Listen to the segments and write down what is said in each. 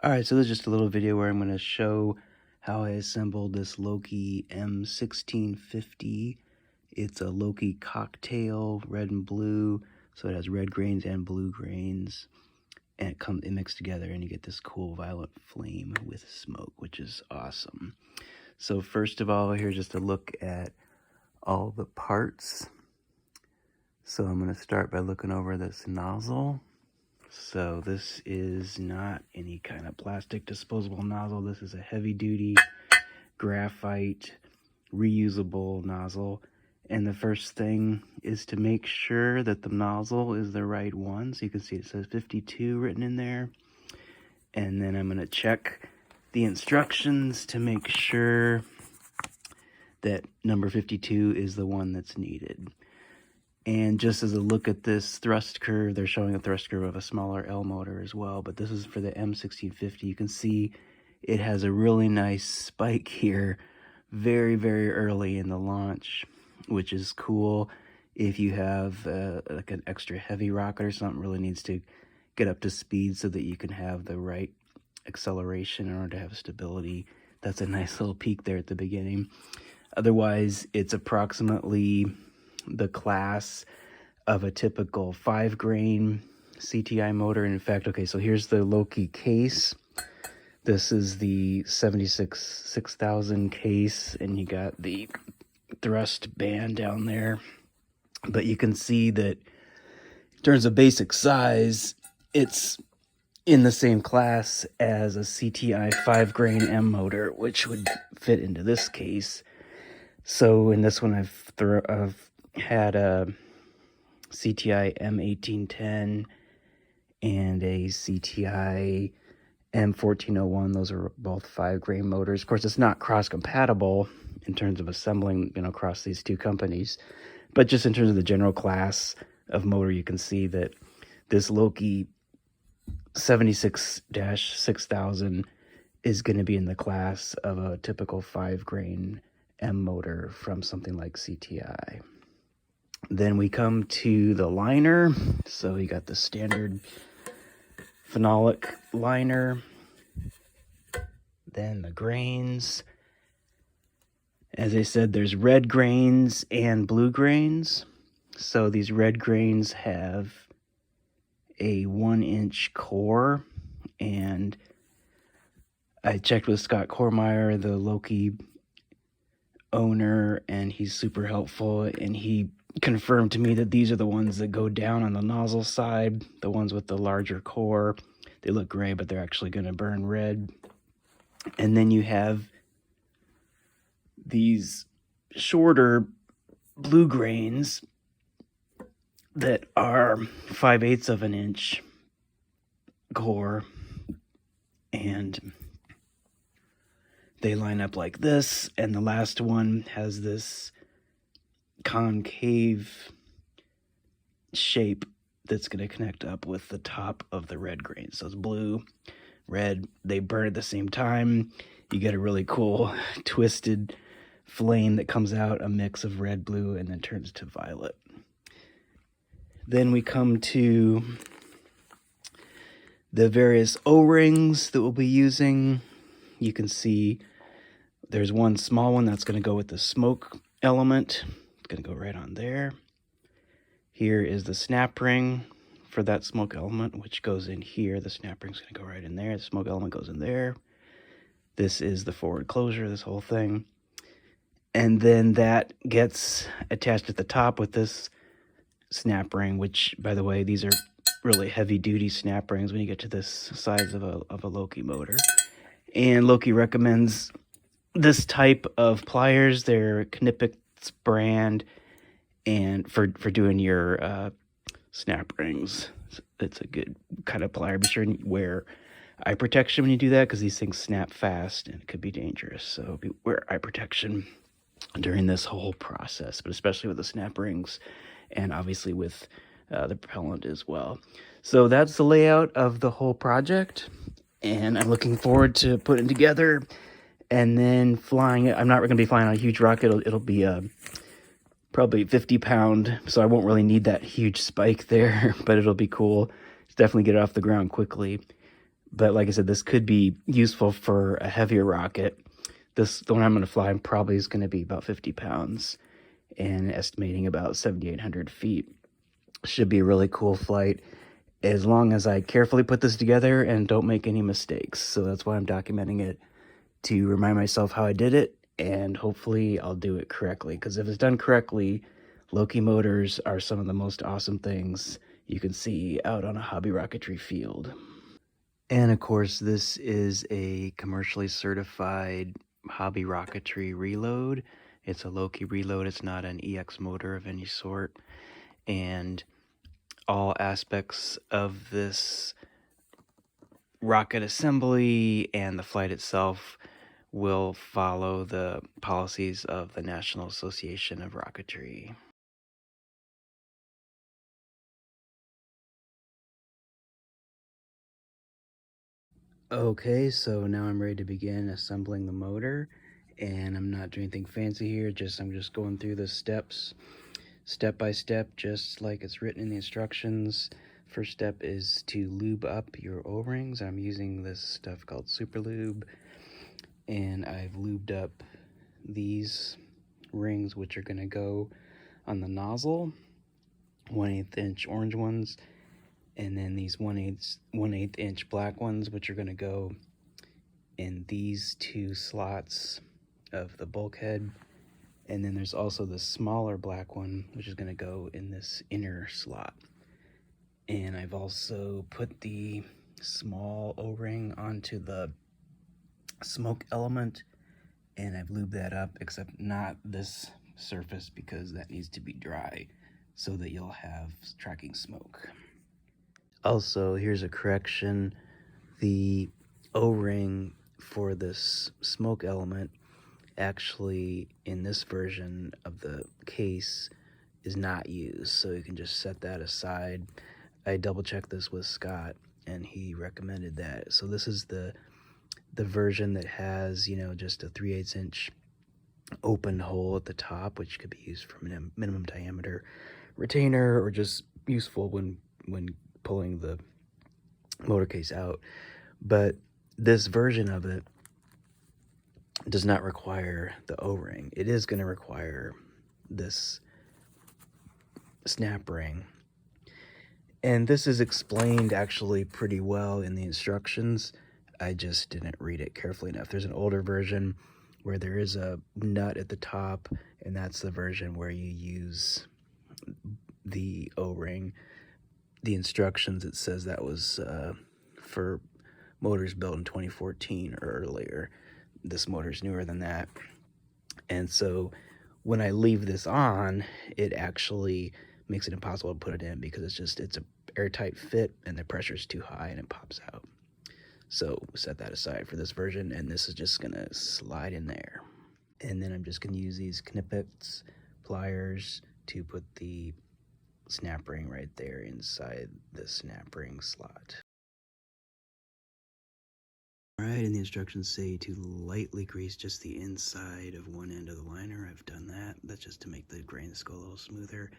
Alright, so this is just a little video where I'm going to show how I assembled this Loki M1650. It's a Loki cocktail, red and blue, so it has red grains and blue grains, and it mixed together and you get this cool violet flame with smoke, which is awesome. So first of all, here's just a look at all the parts. So I'm going to start by looking over this nozzle. So this is not any kind of plastic disposable nozzle. This is a heavy duty graphite reusable nozzle. And the first thing is to make sure that the nozzle is the right one. So you can see it says 52 written in there. And then I'm going to check the instructions to make sure that number 52 is the one that's needed. And just as a look at this thrust curve, they're showing a thrust curve of a smaller L motor as well, but this is for the M1650. You can see it has a really nice spike here very, very early in the launch, which is cool. If you have like an extra heavy rocket or something, really needs to get up to speed so that you can have the right acceleration in order to have stability. That's a nice little peak there at the beginning. Otherwise, it's approximately the class of a typical 5-grain CTI motor. And in fact, okay, so here's the Loki case. This is the 6000 case, and you got the thrust band down there. But you can see that in terms of basic size, it's in the same class as a CTI 5-grain M motor, which would fit into this case. So in this one, I've had a CTI M1810 and a CTI M1401. Those are both 5-grain motors. Of course, it's not cross-compatible in terms of assembling, across these two companies. But just in terms of the general class of motor, you can see that this Loki 76-6000 is going to be in the class of a typical 5-grain M motor from something like CTI. Then we come to the liner. So you got the standard phenolic liner. Then the grains. As I said, there's red grains and blue grains. So these red grains have a 1-inch core, and I checked with Scott Cormeyer, the Loki owner, and he's super helpful, and he confirmed to me that these are the ones that go down on the nozzle side, the ones with the larger core. They look gray, but they're actually going to burn red. And then you have these shorter blue grains that are 5/8 of an inch core, and they line up like this, and the last one has this concave shape that's going to connect up with the top of the red grain. So it's blue, red, they burn at the same time. You get a really cool twisted flame that comes out, a mix of red, blue, and then turns to violet. Then we come to the various O-rings that we'll be using. You can see there's one small one that's going to go with the smoke element. It's going to go right on there. Here is the snap ring for that smoke element, which goes in here. The snap ring's going to go right in there. The smoke element goes in there. This is the forward closure, this whole thing. And then that gets attached at the top with this snap ring, which, by the way, these are really heavy-duty snap rings when you get to this size of a Loki motor. And Loki recommends this type of pliers. They're Knipex brand, and for doing your snap rings, it's a good kind of plier. Be sure to wear eye protection when you do that, because these things snap fast and it could be dangerous. So wear eye protection during this whole process, but especially with the snap rings, and obviously with the propellant as well. So that's the layout of the whole project, and I'm looking forward to putting together and then flying it. I'm not going to be flying on a huge rocket. It'll be probably 50-pound, so I won't really need that huge spike there, but it'll be cool. Definitely get it off the ground quickly. But like I said, this could be useful for a heavier rocket. The one I'm going to fly probably is going to be about 50 pounds and estimating about 7,800 feet. Should be a really cool flight as long as I carefully put this together and don't make any mistakes. So that's why I'm documenting it, to remind myself how I did it, and hopefully I'll do it correctly. Because if it's done correctly, Loki motors are some of the most awesome things you can see out on a hobby rocketry field. And of course, this is a commercially certified hobby rocketry reload. It's a Loki reload. It's not an EX motor of any sort. And all aspects of this rocket assembly and the flight itself will follow the policies of the National Association of Rocketry. Okay, so now I'm ready to begin assembling the motor, and I'm not doing anything fancy here, I'm just going through the steps step by step, just like it's written in the instructions. First step is to lube up your O-rings. I'm using this stuff called Super Lube, and I've lubed up these rings, which are going to go on the nozzle, 1/8 inch orange ones, and then these 1/8 inch black ones, which are going to go in these two slots of the bulkhead. And then there's also the smaller black one, which is going to go in this inner slot. And I've also put the small O-ring onto the smoke element, and I've lubed that up, except not this surface, because that needs to be dry so that you'll have tracking smoke. Also, here's a correction. The O-ring for this smoke element, actually in this version of the case, is not used, so you can just set that aside. I double checked this with Scott, and he recommended that. So this is the version that has, just a 3/8 inch open hole at the top, which could be used for minimum diameter retainer, or just useful when pulling the motor case out. But this version of it does not require the O-ring. It is going to require this snap ring. And this is explained actually pretty well in the instructions. I just didn't read it carefully enough. There's an older version where there is a nut at the top, and that's the version where you use the O-ring. The instructions, it says that was for motors built in 2014 or earlier. This motor's newer than that. And so when I leave this on, it actually makes it impossible to put it in, because it's a airtight fit and the pressure is too high and it pops out. So set that aside for this version, and this is just gonna slide in there. And then I'm just gonna use these Knipex pliers to put the snap ring right there inside the snap ring slot. Alright, and the instructions say to lightly grease just the inside of one end of the liner. I've done that. That's just to make the grains go a little smoother.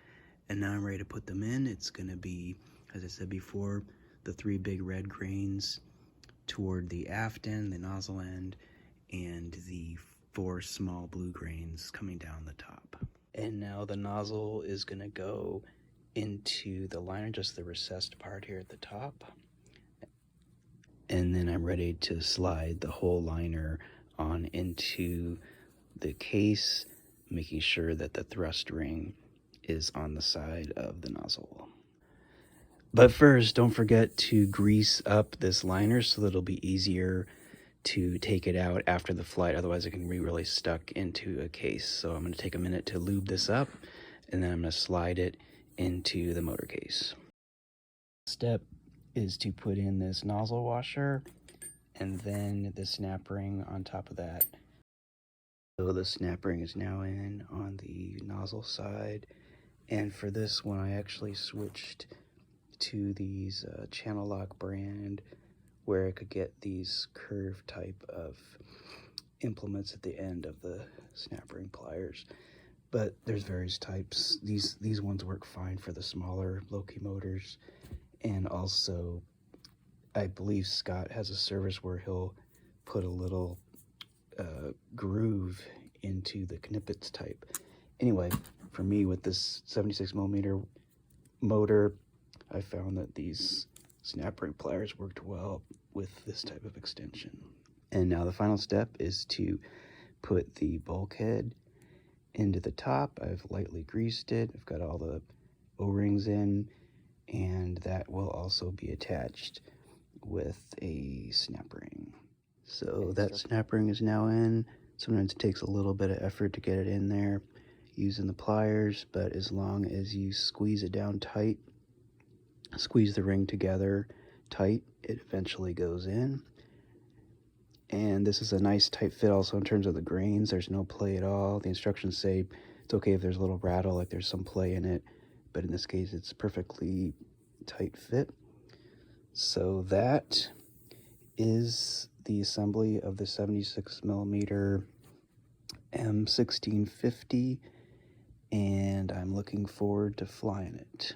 And now I'm ready to put them in. It's going to be, as I said before, the 3 big red grains toward the aft end, the nozzle end, and the 4 small blue grains coming down the top. And now the nozzle is going to go into the liner, just the recessed part here at the top. And then I'm ready to slide the whole liner on into the case, making sure that the thrust ring is on the side of the nozzle. But first, don't forget to grease up this liner so that it'll be easier to take it out after the flight. Otherwise, it can be really stuck into a case. So I'm going to take a minute to lube this up, and then I'm going to slide it into the motor case. Step is to put in this nozzle washer and then the snap ring on top of that. So the snap ring is now in on the nozzle side, and for this one I actually switched to these Channel Lock brand, where I could get these curved type of implements at the end of the snap ring pliers. But there's various types. These ones work fine for the smaller Loki motors, and also I believe Scott has a service where he'll put a little groove into the knippets type. Anyway, for me with this 76mm motor, I found that these snap ring pliers worked well with this type of extension. And now the final step is to put the bulkhead into the top. I've lightly greased it. I've got all the O-rings in, and that will also be attached with a snap ring. So that snap ring is now in. Sometimes it takes a little bit of effort to get it in there using the pliers, but as long as you squeeze it down tight, squeeze the ring together tight, it eventually goes in. And this is a nice tight fit also in terms of the grains. There's no play at all. The instructions say it's okay if there's a little rattle, like there's some play in it, but in this case it's perfectly tight fit. So that is the assembly of the 76mm M1650, and I'm looking forward to flying it.